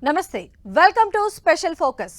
నమస్తే welcome to special focus.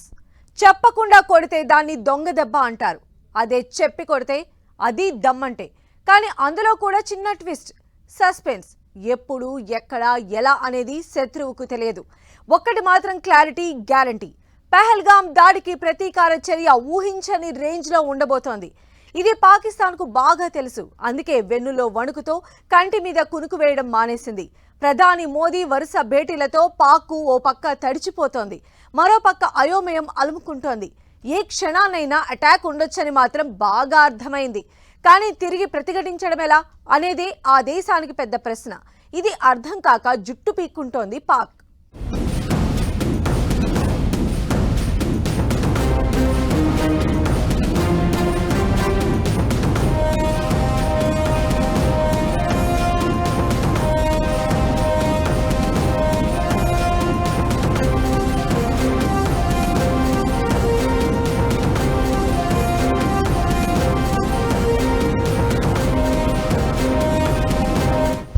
చెప్పకుండా కొడితే దాన్ని దొంగ దెబ్బ అంటారు. అదే చెప్పి కొడితే అది దమ్మంటే. కానీ అందులో కూడా చిన్న ట్విస్ట్, సస్పెన్స్. ఎప్పుడు ఎక్కడ ఎలా అనేది శత్రువుకు తెలియదు. ఒక్కటి మాత్రం క్లారిటీ, గ్యారంటీ. పహల్గాం దాడికి ప్రతీకార చర్య ఊహించని రేంజ్లో ఉండబోతోంది. ఇది పాకిస్తాన్కు బాగా తెలుసు. అందుకే వెన్నులో వణుకుతో కంటి మీద కునుకు వేయడం మానేసింది. ప్రధాని మోదీ వరుస భేటీలతో పాక్కు ఓ పక్క తడిచిపోతోంది, మరో పక్క అయోమయం అలుముకుంటోంది. ఏ క్షణాన్నైనా అటాక్ ఉండొచ్చని మాత్రం బాగా అర్థమైంది. కానీ తిరిగి ప్రతిఘటించడం ఎలా అనేది ఆ దేశానికి పెద్ద ప్రశ్న. ఇది అర్థం కాక జుట్టు పీక్కుంటోంది పాక్.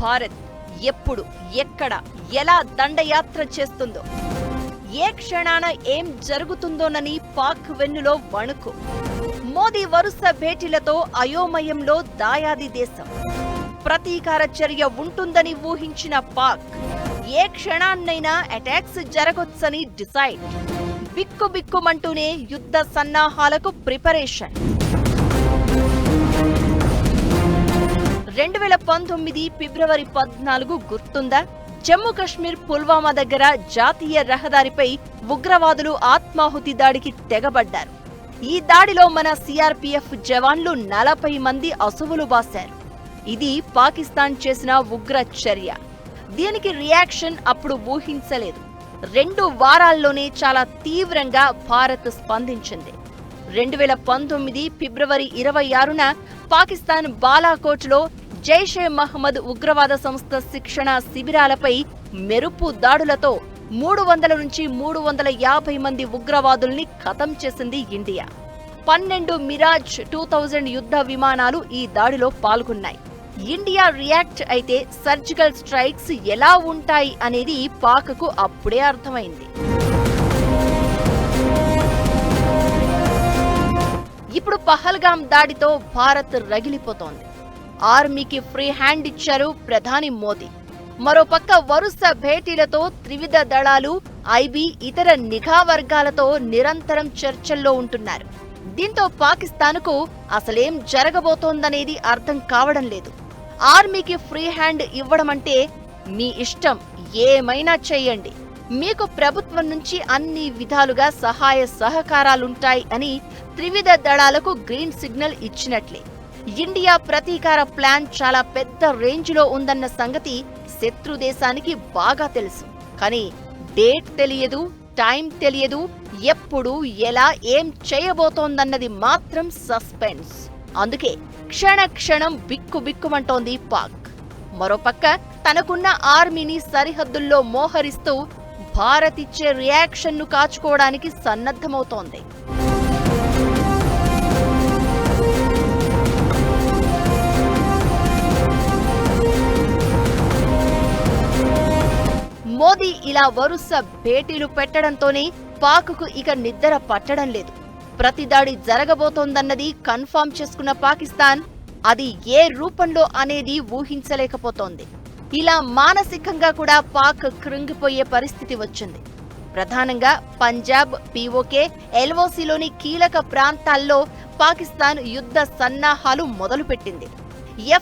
భారత్ ఎప్పుడు ఎక్కడ ఎలా దండయాత్ర చేస్తుందో, ఏ క్షణాన ఏం జరుగుతుందోనని పాక్ వెన్నులో వణుకు. మోదీ వరుస భేటీలతో అయోమయంలో దాయాది దేశం. ప్రతీకార చర్య ఉంటుందని ఊహించిన పాక్ ఏ క్షణాన్నైనా అటాక్స్ జరగొచ్చని డిసైడ్. బిక్కుబిక్కుమంటూనే యుద్ధ సన్నాహాలకు ప్రిపరేషన్. 2019 ఫిబ్రవరి 14 గుర్తుందా? జమ్మూ కశ్మీర్ పుల్వామా దగ్గర జాతీయ రహదారిపై ఉగ్రవాదులు ఆత్మాహుతి దాడికి తెగబడ్డారు. ఈ దాడిలో మన సిఆర్పీఎఫ్ జవాన్లు 40 మంది అసువులు బాశారు. ఇది పాకిస్తాన్ చేసిన ఉగ్ర చర్య. దీనికి రియాక్షన్ అప్పుడు ఊహించలేదు. 2 వారాల్లోనే చాలా తీవ్రంగా భారత్ స్పందించింది. 2019 ఫిబ్రవరి 26న పాకిస్తాన్ బాలాకోట్లో జైషే మహ్మద్ ఉగ్రవాద సంస్థ శిక్షణ శిబిరాలపై మెరుపు దాడులతో 300 నుంచి 350 మంది ఉగ్రవాదుల్ని ఖతం చేసింది ఇండియా. 12 మిరాజ్ 2000 యుద్ధ విమానాలు ఈ దాడిలో పాల్గొన్నాయి. ఇండియా రియాక్ట్ అయితే సర్జికల్ స్ట్రైక్స్ ఎలా ఉంటాయి అనేది పాక్కు అప్పుడే అర్థమైంది. ఇప్పుడు పహల్గాం దాడితో భారత్ రగిలిపోతోంది. ఆర్మీకి ఫ్రీ హ్యాండ్ ఇచ్చారు ప్రధాని మోదీ. మరోపక్క వరుస భేటీలతో త్రివిధ దళాలు, ఐబీ, ఇతర నిఘా వర్గాలతో నిరంతరం చర్చల్లో ఉంటున్నారు. దీంతో పాకిస్తాన్కు అసలేం జరగబోతోందనేది అర్థం కావడం లేదు. ఆర్మీకి ఫ్రీ హ్యాండ్ ఇవ్వడమంటే మీ ఇష్టం, ఏమైనా చెయ్యండి, మీకు ప్రభుత్వం నుంచి అన్ని విధాలుగా సహాయ సహకారాలుంటాయి అని త్రివిధ దళాలకు గ్రీన్ సిగ్నల్ ఇచ్చినట్లే. ఇండియా ప్రతీకార ప్లాన్ చాలా పెద్ద రేంజ్లో ఉందన్న సంగతి శత్రు దేశానికి బాగా తెలుసు. కానీ డేట్ తెలియదు, టైం తెలియదు, ఎప్పుడు ఎలా ఏం చేయబోతోందన్నది మాత్రం సస్పెన్స్. అందుకే క్షణ క్షణం బిక్కుబిక్కుమంటోంది పాక్. మరోపక్క తనకున్న ఆర్మీని సరిహద్దుల్లో మోహరిస్తూ భారత్ ఇచ్చే రియాక్షన్ను కాచుకోవడానికి సన్నద్ధమవుతోంది. మోదీ ఇలా వరుస భేటీలు పెట్టడంతోనే పాక్కు ఇక నిద్ర పట్టడం లేదు. ప్రతి దాడి జరగబోతోందన్నది కన్ఫర్మ్ చేసుకున్న పాకిస్తాన్ అది ఏ రూపంలో అనేది ఊహించలేకపోతోంది. ఇలా మానసికంగా కూడా పాక్ కృంగిపోయే పరిస్థితి వచ్చింది. ప్రధానంగా పంజాబ్, పీఓకే, ఎల్ఓసీలోని కీలక ప్రాంతాల్లో పాకిస్తాన్ యుద్ధ సన్నాహాలు మొదలుపెట్టింది.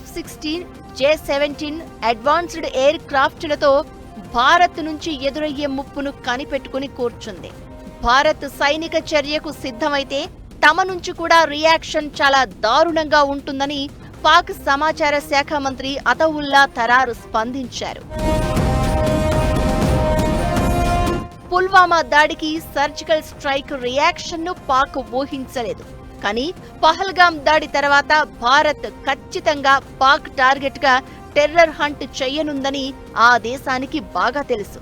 F-16, J-17 advanced air క్రాఫ్ట్లతో Bharat నుంచి ఎదురయ్యే ముప్పును కనిపెట్టుకుని కూర్చుంది. భారత్ సైనిక చర్యకు సిద్ధమైతే తమ నుంచి కూడా రియాక్షన్ చాలా దారుణంగా ఉంటుందని పాక్ సమాచార శాఖ మంత్రి అతవుల్లా తరార్ స్పందించారు. పుల్వామా దాడికి సర్జికల్ స్ట్రైక్ రియాక్షన్ను పాక్ ఊహించలేదు. కానీ పహల్గాం దాడి తర్వాత భారత్ ఖచ్చితంగా పాక్ టార్గెట్గా టెర్రర్ హంట్ చెయ్యనుందని ఆ దేశానికి బాగా తెలుసు.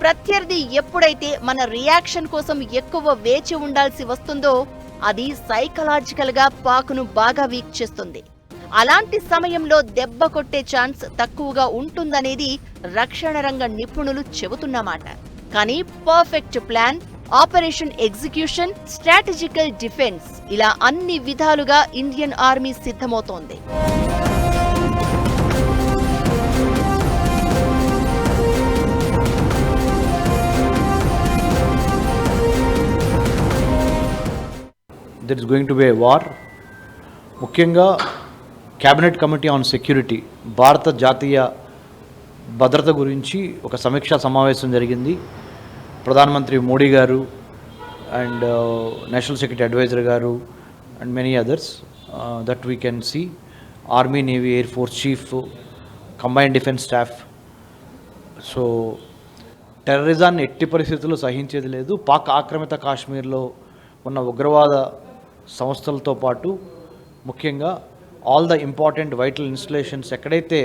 ప్రత్యర్థి ఎప్పుడైతే మన రియాక్షన్ కోసం ఎక్కువ వేచి ఉండాల్సి వస్తుందో అది సైకలాజికల్ గా పాక్ను బాగా వీక్ చేస్తుంది. అలాంటి సమయంలో దెబ్బ కొట్టే ఛాన్స్ తక్కువగా ఉంటుందనేది రక్షణ రంగ నిపుణులు చెబుతున్నమాట. కానీ perfect plan, operation execution, strategical defence ఇలా అన్ని విధాలుగా ఇండియన్ ఆర్మీ సిద్ధమవుతోంది. There is going to be a war. ముఖ్యంగా క్యాబినెట్ కమిటీ ఆన్ సెక్యూరిటీ, భారత జాతీయ భద్రత గురించి ఒక సమీక్షా సమావేశం జరిగింది. ప్రధానమంత్రి Modi garu and national security advisor garu and many others that we can see, army, navy, air force chief, combined defence staff. So టెర్రరిజాన్ని ఎట్టి పరిస్థితుల్లో సహించేది లేదు. పాక్ ఆక్రమిత కాశ్మీర్లో ఉన్న ఉగ్రవాద సంస్థలతో పాటు ముఖ్యంగా all the important vital installations ఎక్కడైతే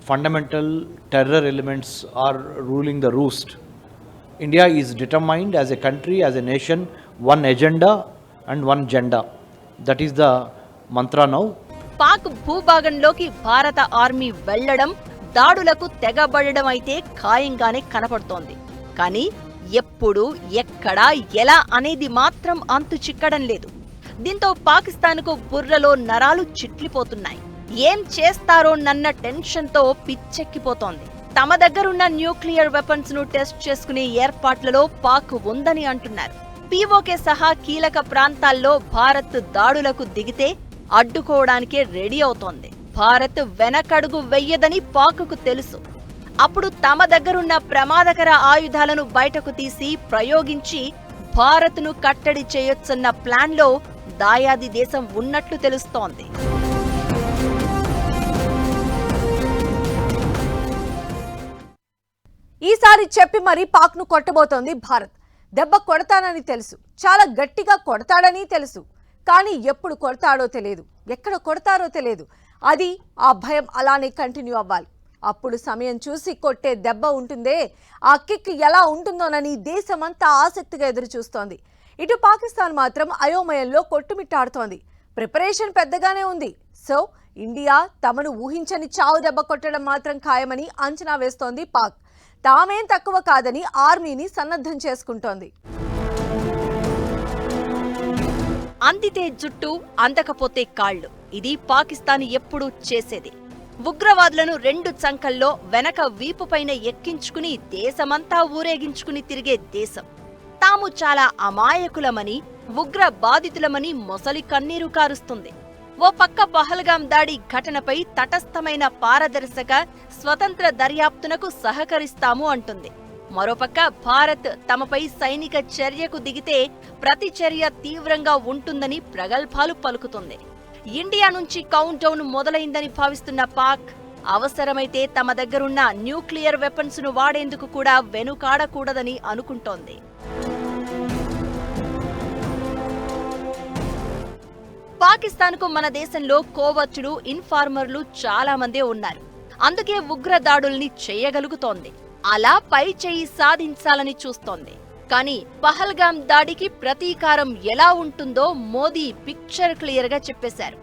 fundamental terror elements are ruling the roost, India is determined as a country, as a nation, one agenda and one jhanda. That is the mantra now. Pak భూభాగంలోకి భారత ఆర్మీ వెళ్లడం, దాడులకు తెగబడడం అయితే ఖాయంగానే కనపడుతోంది. కానీ ఎప్పుడు, ఎక్కడ, ఎలా అనేది మాత్రం అంతు చిక్కడం లేదు. దీంతో పాకిస్తాన్కు బుర్రలో నరాలు చిట్లిపోతున్నాయి. ఏం చేస్తారోనన్న టెన్షన్తో పిచ్చెక్కిపోతోంది. తమ దగ్గరున్న న్యూక్లియర్ వెపన్స్ ను టెస్ట్ చేసుకునే ఏర్పాట్లలో పాక్ ఉందని అంటున్నారు. పీఓకే సహా కీలక ప్రాంతాల్లో భారత్ దాడులకు దిగితే అడ్డుకోవడానికే రెడీ అవుతోంది. భారత్ వెనకడుగు వెయ్యదని పాక్కు తెలుసు. అప్పుడు తమ దగ్గరున్న ప్రమాదకర ఆయుధాలను బయటకు తీసి ప్రయోగించి భారత్ను కట్టడి చేయొచ్చన్న ప్లాన్లో దాయాది దేశం ఉన్నట్లు తెలుస్తోంది. ఈసారి చెప్పి మరీ పాక్ను కొట్టబోతోంది భారత్. దెబ్బ కొడతానని తెలుసు, చాలా గట్టిగా కొడతాడని తెలుసు. కానీ ఎప్పుడు కొడతాడో తెలియదు, ఎక్కడ కొడతారో తెలియదు. అది ఆ భయం అలానే కంటిన్యూ అవ్వాలి. అప్పుడు సమయం చూసి కొట్టే దెబ్బ ఉంటుందే, ఆ కిక్ ఎలా ఉంటుందోనని దేశమంతా ఆసక్తిగా ఎదురు చూస్తోంది. ఇటు పాకిస్తాన్ మాత్రం అయోమయంలో కొట్టుమిట్టాడుతోంది. ప్రిపరేషన్ పెద్దగానే ఉంది. సో ఇండియా తమను ఊహించని చావు దెబ్బ కొట్టడం మాత్రం ఖాయమని అంచనా వేస్తోంది పాక్. తామేం తక్కువ కాదని ఆర్మీని సన్నద్ధం చేసుకుంటోంది. అందితే జుట్టు, అందకపోతే కాళ్లు, ఇది పాకిస్తాన్ ఎప్పుడూ చేసేది. ఉగ్రవాదులను రెండు చంకల్లో వెనక వీపుపైన ఎక్కించుకుని దేశమంతా ఊరేగించుకుని తిరిగే దేశం. తాము చాలా అమాయకులమని, ఉగ్ర బాధితులమని మొసలి కన్నీరు కారుస్తుంది. ఓ పక్క పహల్గాం దాడి ఘటనపై తటస్థమైన పారదర్శక, స్వతంత్ర దర్యాప్తునకు సహకరిస్తాము అంటుంది. మరోపక్క భారత్ తమపై సైనిక చర్యకు దిగితే ప్రతి చర్య తీవ్రంగా ఉంటుందని ప్రగల్భాలు పలుకుతుంది. ఇండియా నుంచి కౌంట్ డౌన్ మొదలైందని భావిస్తున్న పాక్ అవసరమైతే తమ దగ్గరున్న న్యూక్లియర్ వెపన్స్ ను వాడేందుకు కూడా వెనుకాడకూడదని అనుకుంటోంది. పాకిస్తాన్కు మన దేశంలో కోవర్టులు, ఇన్ఫార్మర్లు చాలా మందే ఉన్నారు. అందుకే ఉగ్ర దాడుల్ని చేయగలుగుతోంది. అలా పై చేయి సాధించాలని చూస్తోంది. కానీ పహల్గాం దాడికి ప్రతీకారం ఎలా ఉంటుందో మోదీ పిక్చర్ క్లియర్ గా చెప్పేశారు.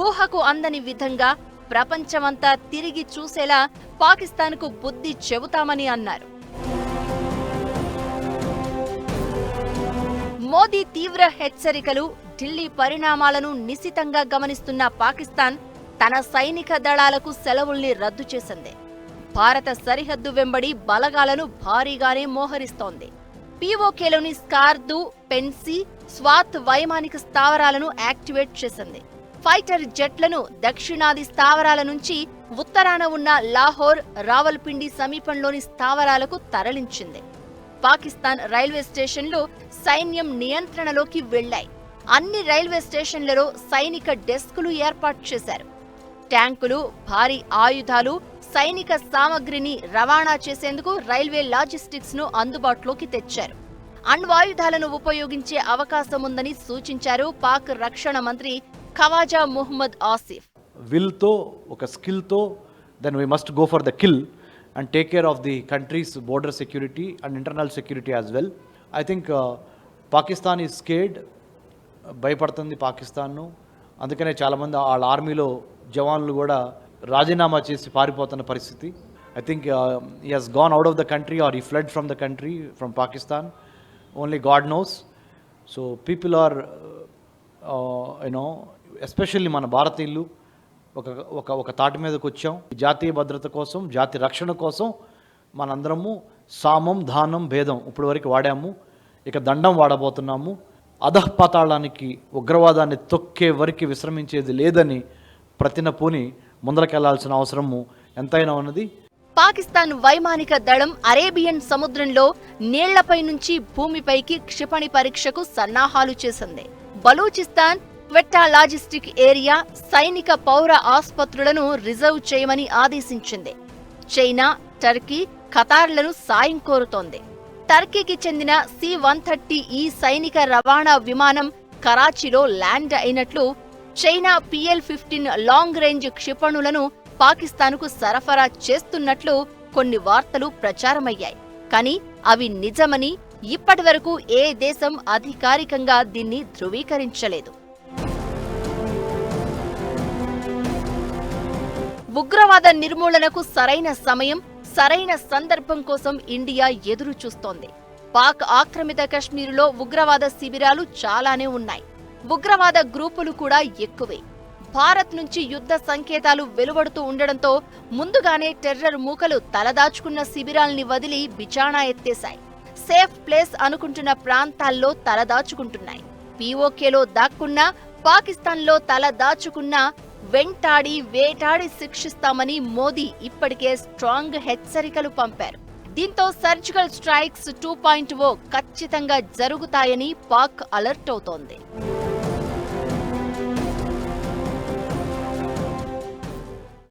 ఊహకు అందని విధంగా ప్రపంచమంతా తిరిగి చూసేలా పాకిస్తాన్కు బుద్ధి చెబుతామని అన్నారు. మోదీ తీవ్ర హెచ్చరికలు, ఢిల్లీ పరిణామాలను నిశితంగా గమనిస్తున్న పాకిస్తాన్ తన సైనిక దళాలకు సెలవుల్ని రద్దు చేసింది. భారత సరిహద్దు వెంబడి బలగాలను భారీగానే మోహరిస్తోంది. పీఓకేలోని స్కార్దు, పెన్సీ, స్వాత్ వైమానిక స్థావరాలను యాక్టివేట్ చేసింది. ఫైటర్ జెట్లను దక్షిణాది స్థావరాల నుంచి ఉత్తరాన ఉన్న లాహోర్, రావల్పిండి సమీపంలోని స్థావరాలకు తరలించింది. పాకిస్తాన్ రైల్వే స్టేషన్లు సైన్యం నియంత్రణలోకి వెళ్లాయి. అన్ని రైల్వే స్టేషన్లలో సైనిక డెస్కులు ఏర్పాటు చేశారు. ట్యాంకులు, భారీ ఆయుధాలు, సైనిక సామగ్రిని రవాణా చేసేందుకు రైల్వే లాజిస్టిక్స్ ను అందుబాటులోకి తెచ్చారు. అణ్వాయుధాలను ఉపయోగించే అవకాశముందని సూచించారు పాక్ రక్షణ మంత్రి ఖవాజా ముహమ్మద్ ఆసిఫ్. విల్తో, ఒక స్కిల్తో then we must go for the kill and take care of the country's border security and internal security as well. I think Pakistan is scared, భయపడుతుంది పాకిస్తాన్ను. అందుకనే చాలామంది వాళ్ళ ఆర్మీలో జవాన్లు కూడా రాజీనామా చేసి పారిపోతున్న పరిస్థితి. I think he has gone out of the country or he fled from the country, from Pakistan. Only God knows. So people are, especially మన భారతీయులు ఒక తాటి మీదకి వచ్చాం. జాతీయ భద్రత కోసం, జాతి రక్షణ కోసం మనందరము సామం, దానం, భేదం ఇప్పటి వరకు వాడాము. ఇక దండం వాడబోతున్నాము. అధఃపాతాళానికి, ఉగ్రవాదాన్ని తొక్కే వరకు విశ్రమించేది లేదని ప్రతినపూని ముందరకెళ్లాల్సిన అవసరము ఎంతైనా ఉన్నది. పాకిస్తాన్ వైమానిక దళం అరేబియన్ సముద్రంలో నీళ్లపై నుంచి భూమిపైకి క్షిపణి పరీక్షకు సన్నాహాలు చేసింది. బలూచిస్తాన్, క్వెట్టా లాజిస్టిక్ ఏరియా, సైనిక పౌర ఆసుపత్రులను రిజర్వ్ చేయమని ఆదేశించింది. చైనా, టర్కీ, ఖతార్లను సాయం కోరుతోంది. టర్కీకి చెందిన C-130E సైనిక రవాణా విమానం కరాచీలో ల్యాండ్ అయినట్లు, చైనా PL-15 లాంగ్ రేంజ్ క్షిపణులను పాకిస్తాన్కు సరఫరా చేస్తున్నట్లు కొన్ని వార్తలు ప్రచారమయ్యాయి. కానీ అవి నిజమని ఇప్పటివరకు ఏ దేశం అధికారికంగా దీన్ని ధృవీకరించలేదు. ఉగ్రవాద నిర్మూలనకు సరైన సమయం, సరైన సందర్భం కోసం ఇండియా ఎదురు చూస్తోంది. పాక్ ఆక్రమిత కశ్మీరులో ఉగ్రవాద శిబిరాలు చాలానే ఉన్నాయి. ఉగ్రవాద గ్రూపులు కూడా ఎక్కువే. భారత్ నుంచి యుద్ధ సంకేతాలు వెలువడుతూ ఉండడంతో ముందుగానే టెర్రర్ మూకలు తలదాచుకున్న శిబిరాల్ని వదిలి బిచాణా ఎత్తేశాయి. సేఫ్ ప్లేస్ అనుకుంటున్న ప్రాంతాల్లో తలదాచుకుంటున్నాయి. POKలో దాక్కున్నా, పాకిస్తాన్లో తలదాచుకున్నా వెంటాడి వేటాడి శిక్షిస్తామని మోదీ ఇప్పటికే స్ట్రాంగ్ హెచ్చరికలు పంపారు. దీంతో సర్జికల్ స్ట్రైక్స్ 2.0 ఖచ్చితంగా జరుగుతాయని పాక్ అలర్ట్ అవుతోంది.